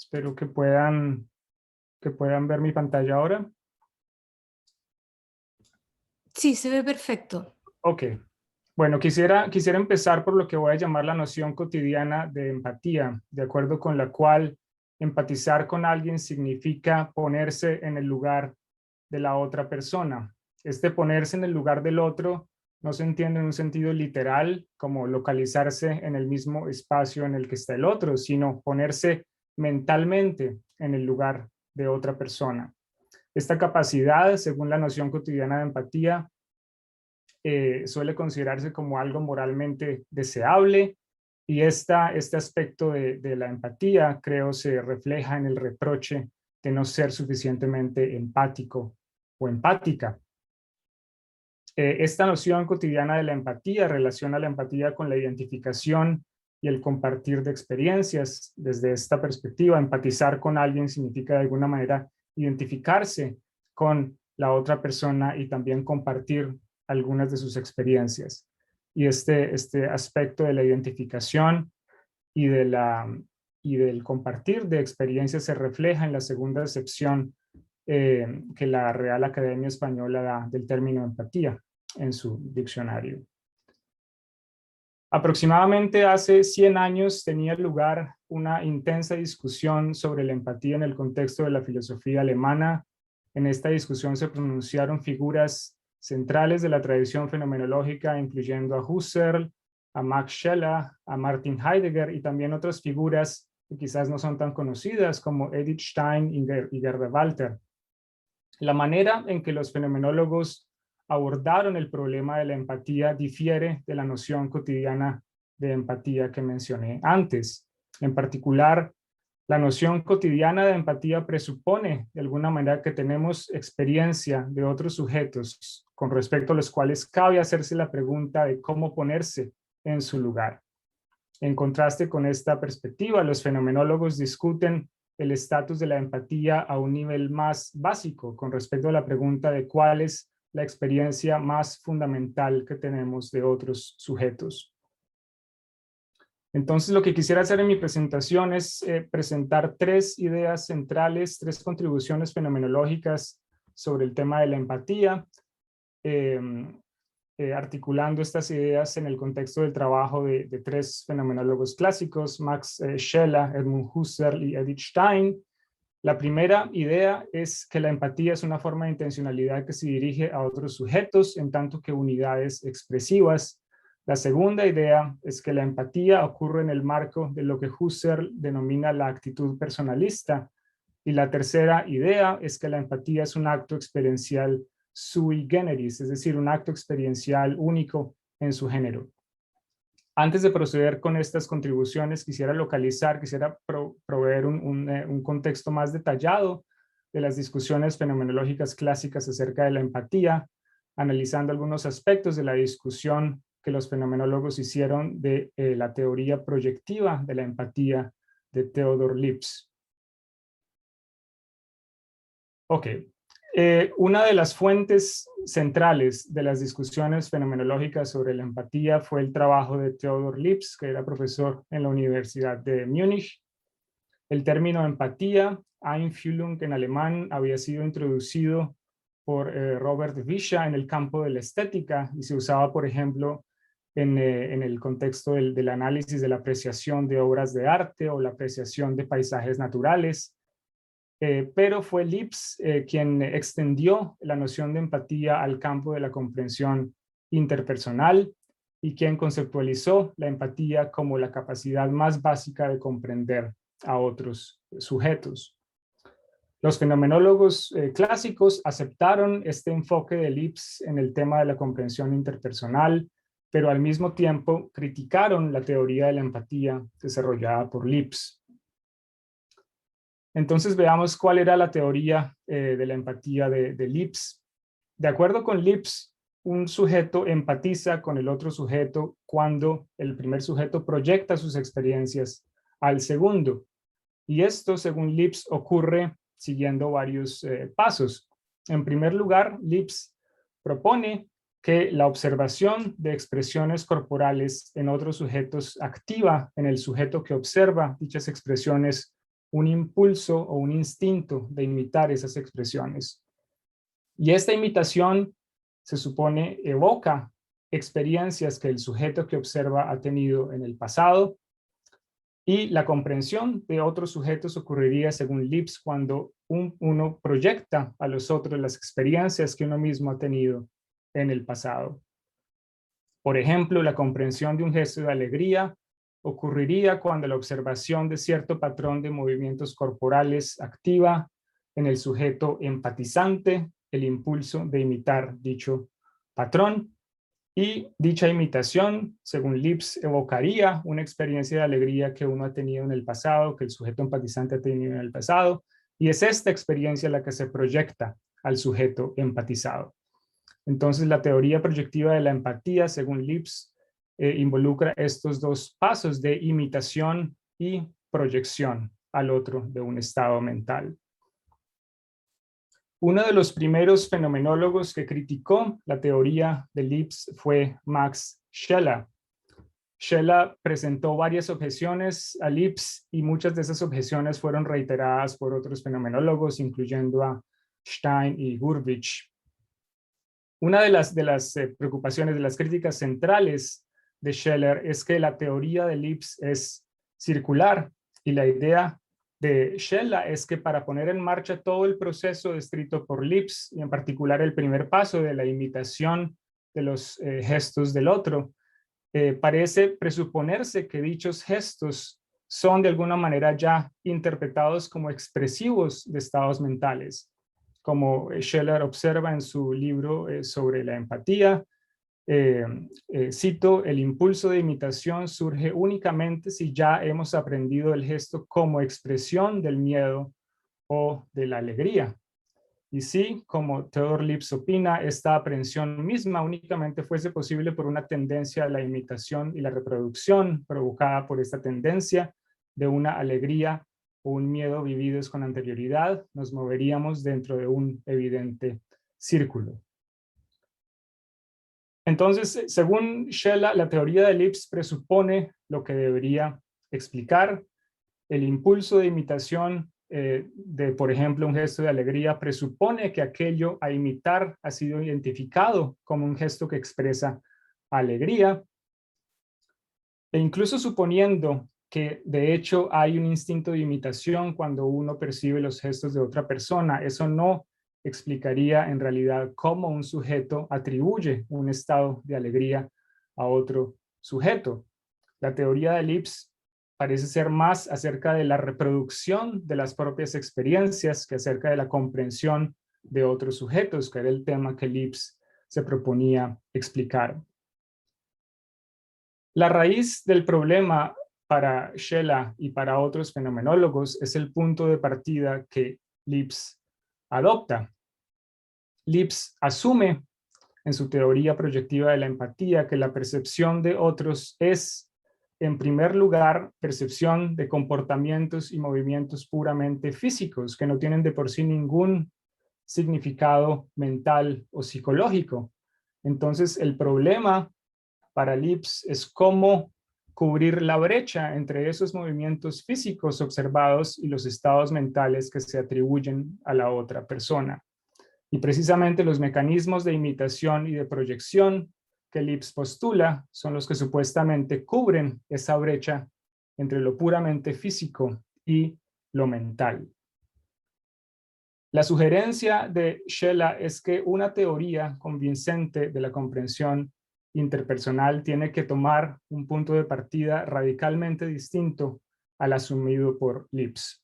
Espero que puedan ver mi pantalla ahora. Sí, se ve perfecto. Ok. Bueno, quisiera empezar por lo que voy a llamar la noción cotidiana de empatía, de acuerdo con la cual empatizar con alguien significa ponerse en el lugar de la otra persona. Este ponerse en el lugar del otro no se entiende en un sentido literal, como localizarse en el mismo espacio en el que está el otro, sino ponerse mentalmente en el lugar de otra persona. Esta capacidad, según la noción cotidiana de empatía, suele considerarse como algo moralmente deseable, y este aspecto de la empatía, creo, se refleja en el reproche de no ser suficientemente empático o empática. Esta noción cotidiana de la empatía relaciona la empatía con la identificación y el compartir de experiencias. Desde esta perspectiva, empatizar con alguien significa de alguna manera identificarse con la otra persona y también compartir algunas de sus experiencias. Y este aspecto de la identificación y, y del compartir de experiencias se refleja en la segunda acepción que la Real Academia Española da del término empatía en su diccionario. Aproximadamente hace 100 años tenía lugar una intensa discusión sobre la empatía en el contexto de la filosofía alemana. En esta discusión se pronunciaron figuras centrales de la tradición fenomenológica, incluyendo a Husserl, a Max Scheler, a Martin Heidegger y también otras figuras que quizás no son tan conocidas como Edith Stein y Gerda Walter. La manera en que los fenomenólogos abordaron el problema de la empatía difiere de la noción cotidiana de empatía que mencioné antes. En particular, la noción cotidiana de empatía presupone de alguna manera que tenemos experiencia de otros sujetos con respecto a los cuales cabe hacerse la pregunta de cómo ponerse en su lugar. En contraste con esta perspectiva, los fenomenólogos discuten el estatus de la empatía a un nivel más básico con respecto a la pregunta de cuál es la experiencia más fundamental que tenemos de otros sujetos. Entonces, lo que quisiera hacer en mi presentación es presentar tres ideas centrales, tres contribuciones fenomenológicas sobre el tema de la empatía, articulando estas ideas en el contexto del trabajo de tres fenomenólogos clásicos, Max Scheler, Edmund Husserl y Edith Stein. La primera idea es que la empatía es una forma de intencionalidad que se dirige a otros sujetos en tanto que unidades expresivas. La segunda idea es que la empatía ocurre en el marco de lo que Husserl denomina la actitud personalista. Y la tercera idea es que la empatía es un acto experiencial sui generis, es decir, un acto experiencial único en su género. Antes de proceder con estas contribuciones, quisiera proveer un contexto más detallado de las discusiones fenomenológicas clásicas acerca de la empatía, analizando algunos aspectos de la discusión que los fenomenólogos hicieron de la teoría proyectiva de la empatía de Theodor Lipps. Ok. Una de las fuentes centrales de las discusiones fenomenológicas sobre la empatía fue el trabajo de Theodor Lipps, que era profesor en la Universidad de Múnich. El término empatía, Einfühlung en alemán, había sido introducido por Robert Vischer en el campo de la estética y se usaba, por ejemplo, en el contexto del análisis de la apreciación de obras de arte o la apreciación de paisajes naturales. Pero fue Lipps quien extendió la noción de empatía al campo de la comprensión interpersonal y quien conceptualizó la empatía como la capacidad más básica de comprender a otros sujetos. Los fenomenólogos clásicos aceptaron este enfoque de Lipps en el tema de la comprensión interpersonal, pero al mismo tiempo criticaron la teoría de la empatía desarrollada por Lipps. Entonces veamos cuál era la teoría de la empatía de Lipps. De acuerdo con Lipps, un sujeto empatiza con el otro sujeto cuando el primer sujeto proyecta sus experiencias al segundo. Y esto, según Lipps, ocurre siguiendo varios pasos. En primer lugar, Lipps propone que la observación de expresiones corporales en otros sujetos activa en el sujeto que observa dichas expresiones un impulso o un instinto de imitar esas expresiones. Y esta imitación se supone evoca experiencias que el sujeto que observa ha tenido en el pasado, y la comprensión de otros sujetos ocurriría, según Lipps, cuando uno proyecta a los otros las experiencias que uno mismo ha tenido en el pasado. Por ejemplo, la comprensión de un gesto de alegría ocurriría cuando la observación de cierto patrón de movimientos corporales activa en el sujeto empatizante el impulso de imitar dicho patrón, y dicha imitación, según Lipps, evocaría una experiencia de alegría que uno ha tenido en el pasado, que el sujeto empatizante ha tenido en el pasado, y es esta experiencia la que se proyecta al sujeto empatizado. Entonces, la teoría proyectiva de la empatía, según Lipps, involucra estos dos pasos de imitación y proyección al otro de un estado mental. Uno de los primeros fenomenólogos que criticó la teoría de Lipps fue Max Scheler. Scheler presentó varias objeciones a Lipps y muchas de esas objeciones fueron reiteradas por otros fenomenólogos, incluyendo a Stein y Gurvich. Una de las preocupaciones, de las críticas centrales de Scheler es que la teoría de Lipps es circular, y la idea de Scheler es que para poner en marcha todo el proceso descrito por Lipps, y en particular el primer paso de la imitación de los gestos del otro, parece presuponerse que dichos gestos son de alguna manera ya interpretados como expresivos de estados mentales. Como Scheler observa en su libro sobre la empatía, cito: el impulso de imitación surge únicamente si ya hemos aprendido el gesto como expresión del miedo o de la alegría. Y si, como Theodor Lipps opina, esta aprehensión misma únicamente fuese posible por una tendencia a la imitación y la reproducción provocada por esta tendencia de una alegría o un miedo vividos con anterioridad, nos moveríamos dentro de un evidente círculo. Entonces, según Scheler, la teoría de Lipps presupone lo que debería explicar. El impulso de imitación de, por ejemplo, un gesto de alegría presupone que aquello a imitar ha sido identificado como un gesto que expresa alegría. E incluso suponiendo que de hecho hay un instinto de imitación cuando uno percibe los gestos de otra persona, eso no explicaría en realidad cómo un sujeto atribuye un estado de alegría a otro sujeto. La teoría de Lipps parece ser más acerca de la reproducción de las propias experiencias que acerca de la comprensión de otros sujetos, que era el tema que Lipps se proponía explicar. La raíz del problema para Scheler y para otros fenomenólogos es el punto de partida que Lipps adopta. Lipps asume en su teoría proyectiva de la empatía que la percepción de otros es, en primer lugar, percepción de comportamientos y movimientos puramente físicos que no tienen de por sí ningún significado mental o psicológico. Entonces, el problema para Lipps es cómo cubrir la brecha entre esos movimientos físicos observados y los estados mentales que se atribuyen a la otra persona. Y precisamente los mecanismos de imitación y de proyección que Lipps postula son los que supuestamente cubren esa brecha entre lo puramente físico y lo mental. La sugerencia de Scheler es que una teoría convincente de la comprensión interpersonal tiene que tomar un punto de partida radicalmente distinto al asumido por Lipps.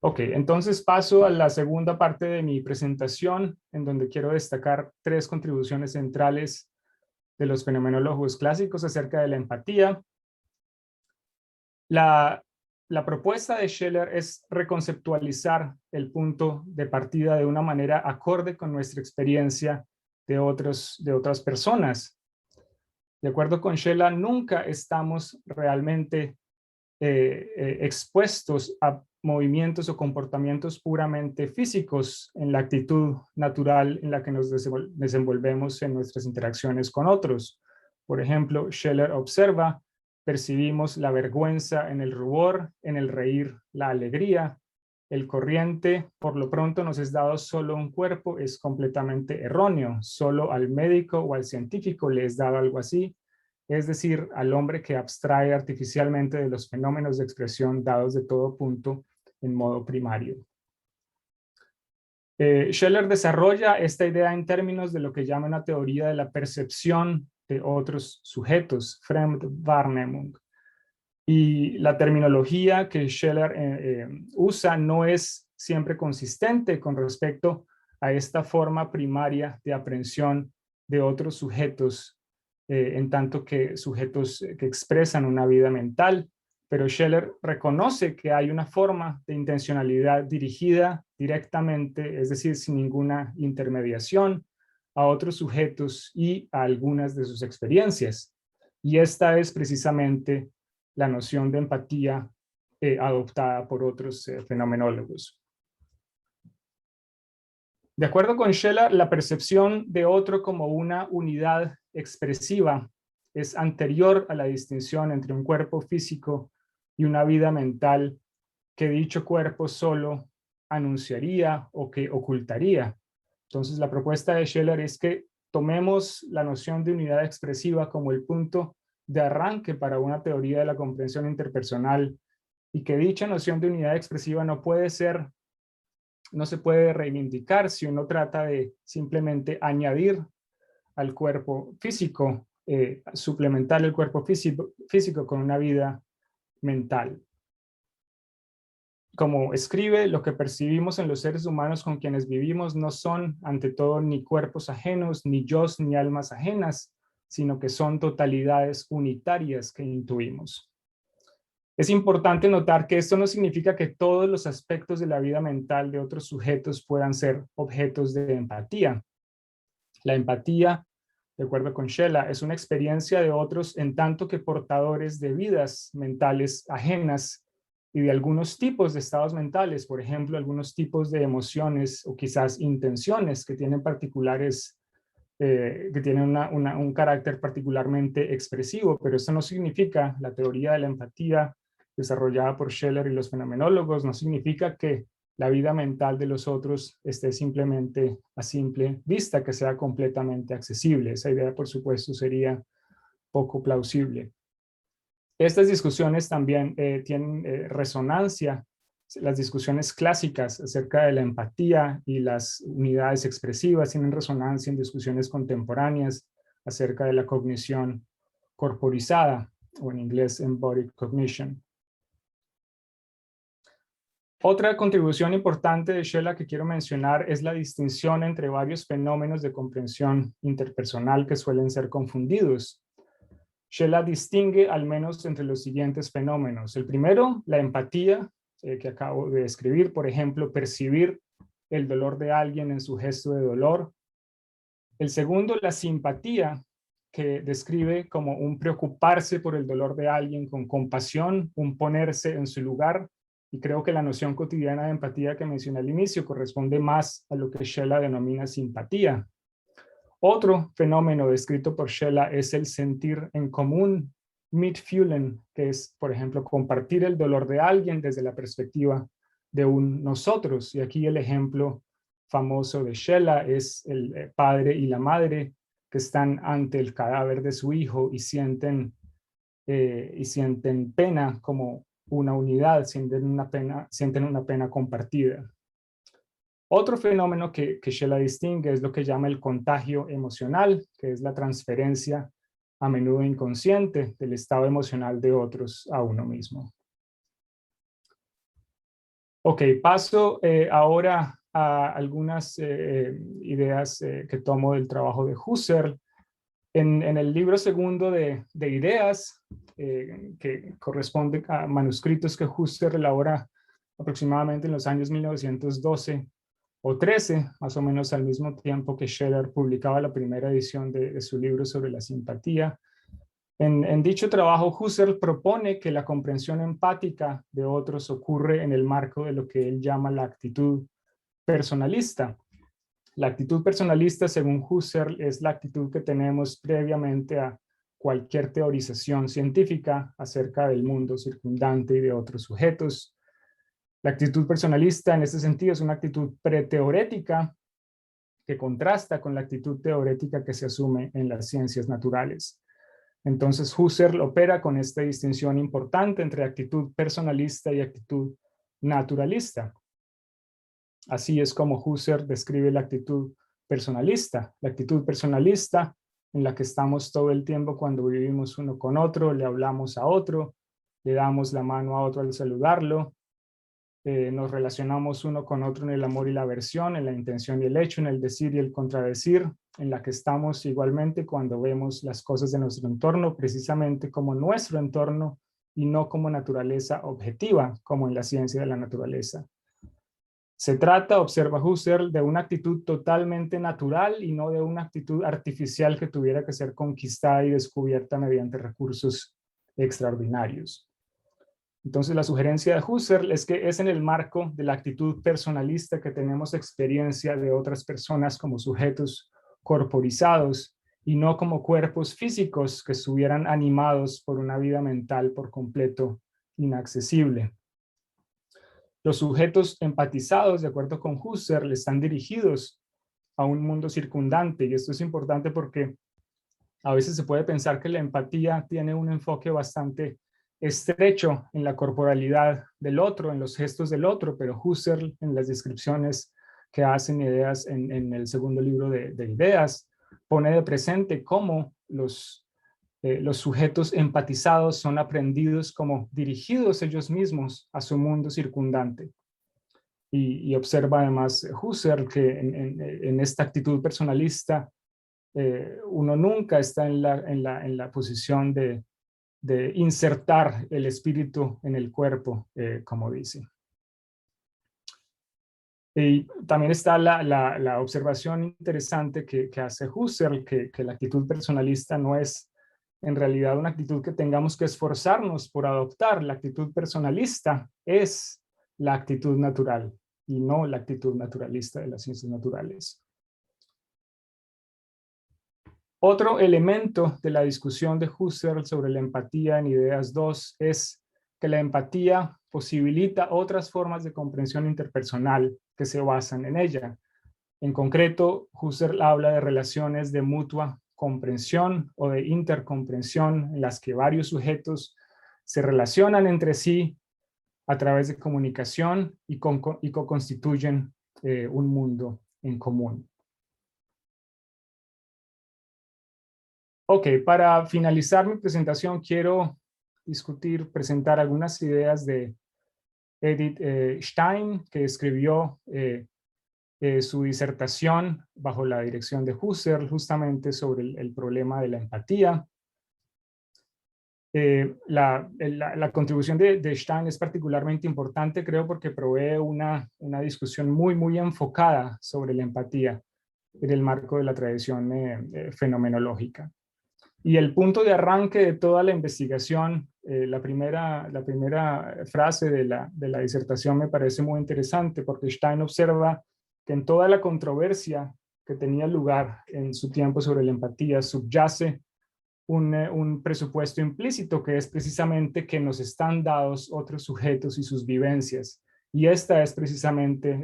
Ok, entonces paso a la segunda parte de mi presentación, en donde quiero destacar tres contribuciones centrales de los fenomenólogos clásicos acerca de la empatía. La propuesta de Scheler es reconceptualizar el punto de partida de una manera acorde con nuestra experiencia de otras personas. De acuerdo con Scheler, nunca estamos realmente expuestos a movimientos o comportamientos puramente físicos en la actitud natural en la que nos desenvolvemos en nuestras interacciones con otros. Por ejemplo, Scheler observa percibimos la vergüenza en el rubor, en el reír la alegría. El corriente, por lo pronto, nos es dado solo un cuerpo, es completamente erróneo. Solo al médico o al científico le es dado algo así, es decir, al hombre que abstrae artificialmente de los fenómenos de expresión dados de todo punto en modo primario. Scheller desarrolla esta idea en términos de lo que llama una teoría de la percepción de otros sujetos, Fremdwahrnehmung. Y la terminología que Scheller usa no es siempre consistente con respecto a esta forma primaria de aprehensión de otros sujetos, en tanto que sujetos que expresan una vida mental. Pero Scheller reconoce que hay una forma de intencionalidad dirigida directamente, es decir, sin ninguna intermediación, a otros sujetos y a algunas de sus experiencias. Y esta es precisamente la noción de empatía adoptada por otros fenomenólogos. De acuerdo con Scheller, la percepción de otro como una unidad expresiva es anterior a la distinción entre un cuerpo físico y una vida mental que dicho cuerpo solo anunciaría o que ocultaría. Entonces, la propuesta de Scheller es que tomemos la noción de unidad expresiva como el punto de arranque para una teoría de la comprensión interpersonal y que dicha noción de unidad expresiva no se puede reivindicar si uno trata de simplemente añadir al cuerpo físico, suplementar el cuerpo físico con una vida mental. Como escribe, lo que percibimos en los seres humanos con quienes vivimos no son, ante todo, ni cuerpos ajenos, ni yos, ni almas ajenas, sino que son totalidades unitarias que intuimos. Es importante notar que esto no significa que todos los aspectos de la vida mental de otros sujetos puedan ser objetos de empatía. La empatía, de acuerdo con Scheller, es una experiencia de otros en tanto que portadores de vidas mentales ajenas y de algunos tipos de estados mentales, por ejemplo, algunos tipos de emociones o quizás intenciones que tienen un carácter particularmente expresivo, pero eso no significa, la teoría de la empatía desarrollada por Scheller y los fenomenólogos, no significa que la vida mental de los otros esté simplemente a simple vista, que sea completamente accesible. Esa idea, por supuesto, sería poco plausible. Estas discusiones también tienen resonancia. Las discusiones clásicas acerca de la empatía y las unidades expresivas tienen resonancia en discusiones contemporáneas acerca de la cognición corporizada, o en inglés embodied cognition. Otra contribución importante de Scheller que quiero mencionar es la distinción entre varios fenómenos de comprensión interpersonal que suelen ser confundidos. Scheller distingue al menos entre los siguientes fenómenos. El primero, la empatía, que acabo de describir, por ejemplo, percibir el dolor de alguien en su gesto de dolor. El segundo, la simpatía, que describe como un preocuparse por el dolor de alguien con compasión, un ponerse en su lugar. Y creo que la noción cotidiana de empatía que mencioné al inicio corresponde más a lo que Scheller denomina simpatía. Otro fenómeno descrito por Scheller es el sentir en común, Mitfühlen, que es, por ejemplo, compartir el dolor de alguien desde la perspectiva de un nosotros. Y aquí el ejemplo famoso de Scheller es el padre y la madre que están ante el cadáver de su hijo y sienten pena como una unidad, sienten una pena compartida. Otro fenómeno que Scheller distingue es lo que llama el contagio emocional, que es la transferencia a menudo inconsciente del estado emocional de otros a uno mismo. Ok, paso ahora a algunas ideas que tomo del trabajo de Husserl. En el libro segundo de ideas, que corresponde a manuscritos que Husserl elabora aproximadamente en los años 1912 o 13, más o menos al mismo tiempo que Scheller publicaba la primera edición de su libro sobre la simpatía. En dicho trabajo, Husserl propone que la comprensión empática de otros ocurre en el marco de lo que él llama la actitud personalista. La actitud personalista, según Husserl, es la actitud que tenemos previamente a cualquier teorización científica acerca del mundo circundante y de otros sujetos. La actitud personalista en este sentido es una actitud preteorética que contrasta con la actitud teorética que se asume en las ciencias naturales. Entonces Husserl opera con esta distinción importante entre actitud personalista y actitud naturalista. Así es como Husserl describe la actitud personalista. La actitud personalista en la que estamos todo el tiempo cuando vivimos uno con otro, le hablamos a otro, le damos la mano a otro al saludarlo, nos relacionamos uno con otro en el amor y la aversión, en la intención y el hecho, en el decir y el contradecir, en la que estamos igualmente cuando vemos las cosas de nuestro entorno precisamente como nuestro entorno y no como naturaleza objetiva, como en la ciencia de la naturaleza. Se trata, observa Husserl, de una actitud totalmente natural y no de una actitud artificial que tuviera que ser conquistada y descubierta mediante recursos extraordinarios. Entonces la sugerencia de Husserl es que es en el marco de la actitud personalista que tenemos experiencia de otras personas como sujetos corporizados y no como cuerpos físicos que estuvieran animados por una vida mental por completo inaccesible. Los sujetos empatizados, de acuerdo con Husserl, están dirigidos a un mundo circundante, y esto es importante porque a veces se puede pensar que la empatía tiene un enfoque bastante estrecho en la corporalidad del otro, en los gestos del otro, pero Husserl, en las descripciones que hacen ideas en el segundo libro de Ideas, pone de presente cómo los sujetos empatizados son aprendidos como dirigidos ellos mismos a su mundo circundante. Y observa además Husserl que en esta actitud personalista uno nunca está en la posición de insertar el espíritu en el cuerpo, como dice. Y también está la observación interesante que hace Husserl, que la actitud personalista no es en realidad una actitud que tengamos que esforzarnos por adoptar. La actitud personalista es la actitud natural y no la actitud naturalista de las ciencias naturales. Otro elemento de la discusión de Husserl sobre la empatía en Ideas 2 es que la empatía posibilita otras formas de comprensión interpersonal que se basan en ella. En concreto, Husserl habla de relaciones de mutua comprensión o de intercomprensión en las que varios sujetos se relacionan entre sí a través de comunicación y co-constituyen un mundo en común. Ok, para finalizar mi presentación quiero presentar algunas ideas de Edith Stein, que escribió su disertación bajo la dirección de Husserl justamente sobre el problema de la empatía. La contribución de Stein es particularmente importante, creo, porque provee una discusión muy enfocada sobre la empatía en el marco de la tradición fenomenológica. Y el punto de arranque de toda la investigación, la primera frase de la disertación me parece muy interesante, porque Stein observa que en toda la controversia que tenía lugar en su tiempo sobre la empatía subyace un presupuesto implícito, que es precisamente que nos están dados otros sujetos y sus vivencias. Y este es precisamente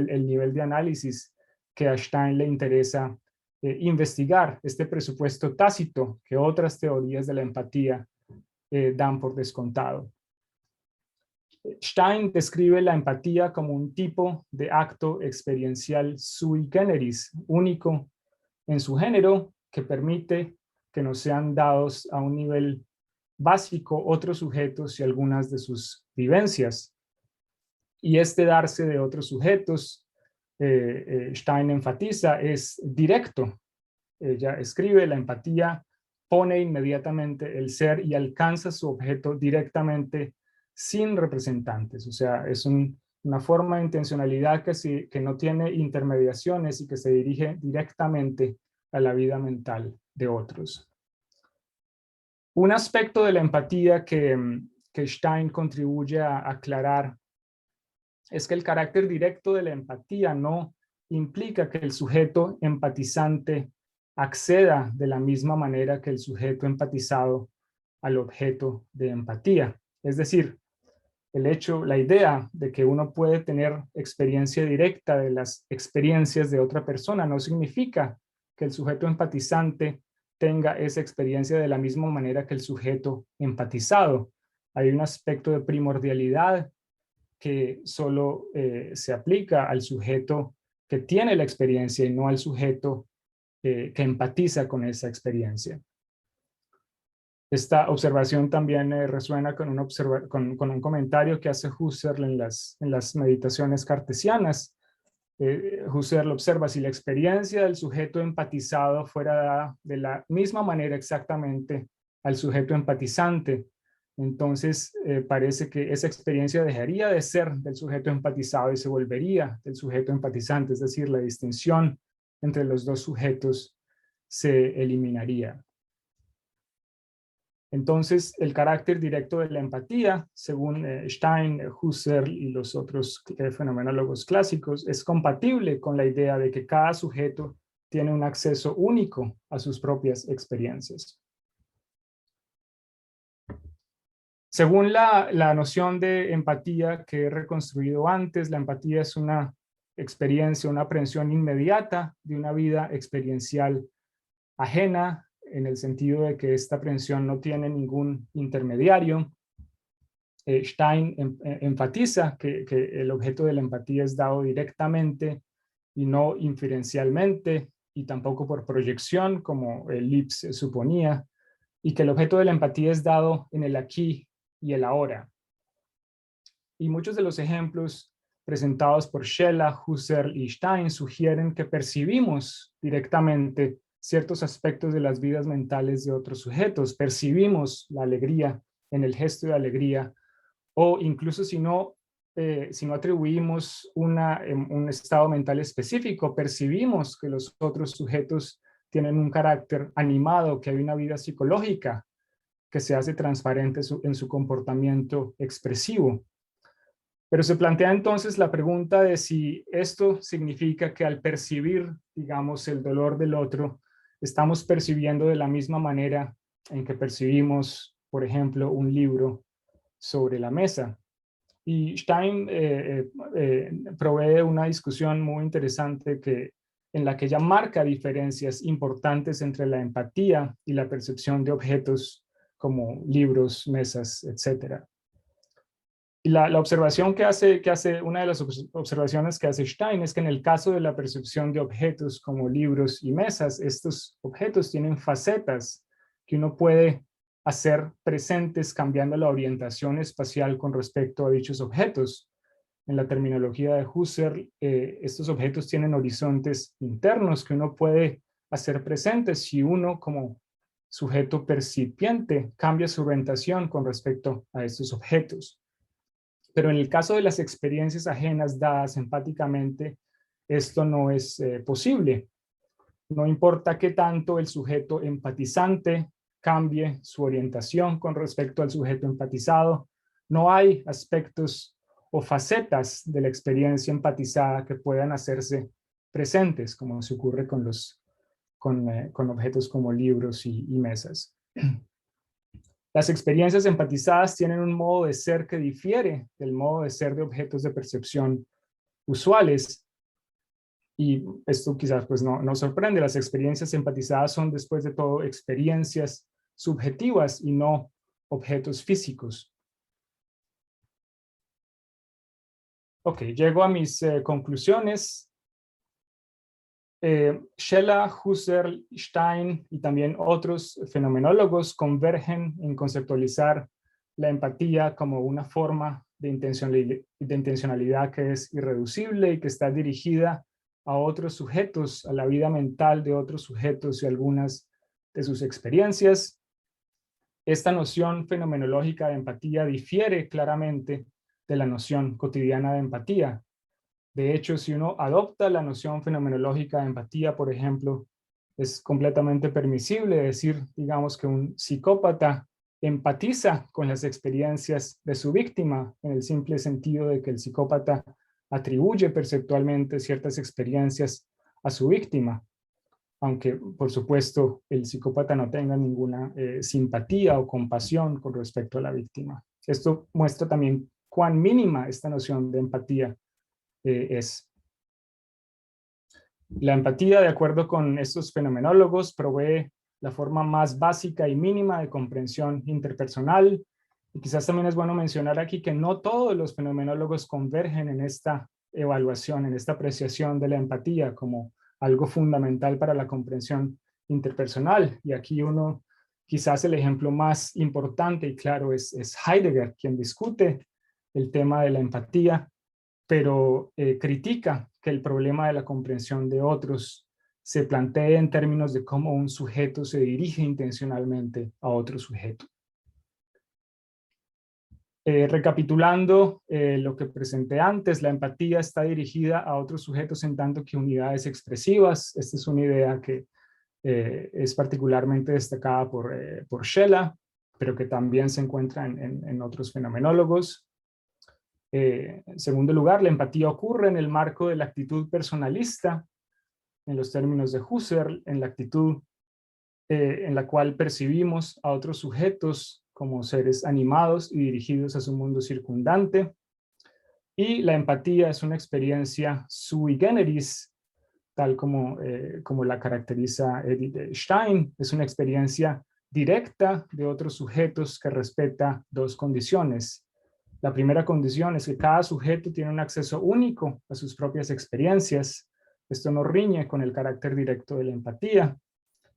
el nivel de análisis que a Stein le interesa investigar, este presupuesto tácito que otras teorías de la empatía dan por descontado. Stein describe la empatía como un tipo de acto experiencial sui generis, único en su género, que permite que nos sean dados a un nivel básico otros sujetos y algunas de sus vivencias. Y este darse de otros sujetos, Stein enfatiza, es directo. Ella escribe: la empatía pone inmediatamente el ser y alcanza su objeto directamente sin representantes. O sea, es una forma de intencionalidad que no tiene intermediaciones y que se dirige directamente a la vida mental de otros. Un aspecto de la empatía que Stein contribuye a aclarar es que el carácter directo de la empatía no implica que el sujeto empatizante acceda de la misma manera que el sujeto empatizado al objeto de empatía. Es decir, la idea de que uno puede tener experiencia directa de las experiencias de otra persona no significa que el sujeto empatizante tenga esa experiencia de la misma manera que el sujeto empatizado. Hay un aspecto de primordialidad que solo se aplica al sujeto que tiene la experiencia y no al sujeto que empatiza con esa experiencia. Esta observación también resuena con un comentario que hace Husserl en las meditaciones cartesianas. Husserl observa: si la experiencia del sujeto empatizado fuera dada de la misma manera exactamente al sujeto empatizante, entonces parece que esa experiencia dejaría de ser del sujeto empatizado y se volvería del sujeto empatizante, es decir, la distinción entre los dos sujetos se eliminaría. Entonces, el carácter directo de la empatía, según Stein, Husserl y los otros fenomenólogos clásicos, es compatible con la idea de que cada sujeto tiene un acceso único a sus propias experiencias. Según la noción de empatía que he reconstruido antes, la empatía es una experiencia, una aprehensión inmediata de una vida experiencial ajena, en el sentido de que esta aprehensión no tiene ningún intermediario. Stein enfatiza que el objeto de la empatía es dado directamente y no inferencialmente, y tampoco por proyección, como Lipps suponía, y que el objeto de la empatía es dado en el aquí y el ahora. Y muchos de los ejemplos presentados por Scheller, Husserl y Stein sugieren que percibimos directamente ciertos aspectos de las vidas mentales de otros sujetos. Percibimos la alegría en el gesto de alegría, o incluso si no atribuimos un estado mental específico, percibimos que los otros sujetos tienen un carácter animado, que hay una vida psicológica que se hace transparente en su comportamiento expresivo. Pero se plantea entonces la pregunta de si esto significa que al percibir, digamos, el dolor del otro, estamos percibiendo de la misma manera en que percibimos, por ejemplo, un libro sobre la mesa. Y Stein provee una discusión muy interesante en la que ella marca diferencias importantes entre la empatía y la percepción de objetos como libros, mesas, etc. Y la observación una de las observaciones que hace Stein es que en el caso de la percepción de objetos como libros y mesas, estos objetos tienen facetas que uno puede hacer presentes cambiando la orientación espacial con respecto a dichos objetos. En la terminología de Husserl, estos objetos tienen horizontes internos que uno puede hacer presentes si uno, como sujeto percipiente, cambia su orientación con respecto a estos objetos. Pero en el caso de las experiencias ajenas dadas empáticamente, esto no es posible. No importa qué tanto el sujeto empatizante cambie su orientación con respecto al sujeto empatizado, no hay aspectos o facetas de la experiencia empatizada que puedan hacerse presentes, como se ocurre con objetos como libros y mesas. Las experiencias empatizadas tienen un modo de ser que difiere del modo de ser de objetos de percepción usuales. Y esto quizás pues no sorprende. Las experiencias empatizadas son, después de todo, experiencias subjetivas y no objetos físicos. Ok, llego a mis conclusiones. Scheller, Husserl, Stein y también otros fenomenólogos convergen en conceptualizar la empatía como una forma de intencionalidad que es irreducible y que está dirigida a otros sujetos, a la vida mental de otros sujetos y algunas de sus experiencias. Esta noción fenomenológica de empatía difiere claramente de la noción cotidiana de empatía. De hecho, si uno adopta la noción fenomenológica de empatía, por ejemplo, es completamente permisible decir, digamos, que un psicópata empatiza con las experiencias de su víctima, en el simple sentido de que el psicópata atribuye perceptualmente ciertas experiencias a su víctima. aunque por supuesto el psicópata no tenga ninguna simpatía o compasión con respecto a la víctima. Esto muestra también cuán mínima esta noción de empatía es. La empatía, de acuerdo con estos fenomenólogos, provee la forma más básica y mínima de comprensión interpersonal. Y quizás también es bueno mencionar aquí que no todos los fenomenólogos convergen en esta evaluación, en esta apreciación de la empatía como algo fundamental para la comprensión interpersonal. Y aquí quizás el ejemplo más importante y claro es Heidegger, quien discute el tema de la empatía, pero critica que el problema de la comprensión de otros se plantee en términos de cómo un sujeto se dirige intencionalmente a otro sujeto. Recapitulando lo que presenté antes, la empatía está dirigida a otros sujetos en tanto que unidades expresivas. Esta es una idea que es particularmente destacada por Shela, pero que también se encuentra en otros fenomenólogos. En segundo lugar, la empatía ocurre en el marco de la actitud personalista, en los términos de Husserl, en la actitud en la cual percibimos a otros sujetos como seres animados y dirigidos a su mundo circundante. Y la empatía es una experiencia sui generis, tal como la caracteriza Edith Stein. Es una experiencia directa de otros sujetos que respeta dos condiciones. La primera condición es que cada sujeto tiene un acceso único a sus propias experiencias. Esto no riñe con el carácter directo de la empatía.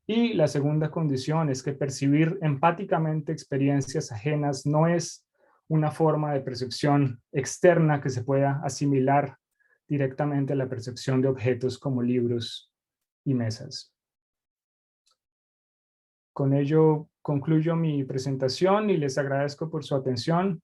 Y la segunda condición es que percibir empáticamente experiencias ajenas no es una forma de percepción externa que se pueda asimilar directamente a la percepción de objetos como libros y mesas. Con ello concluyo mi presentación y les agradezco por su atención.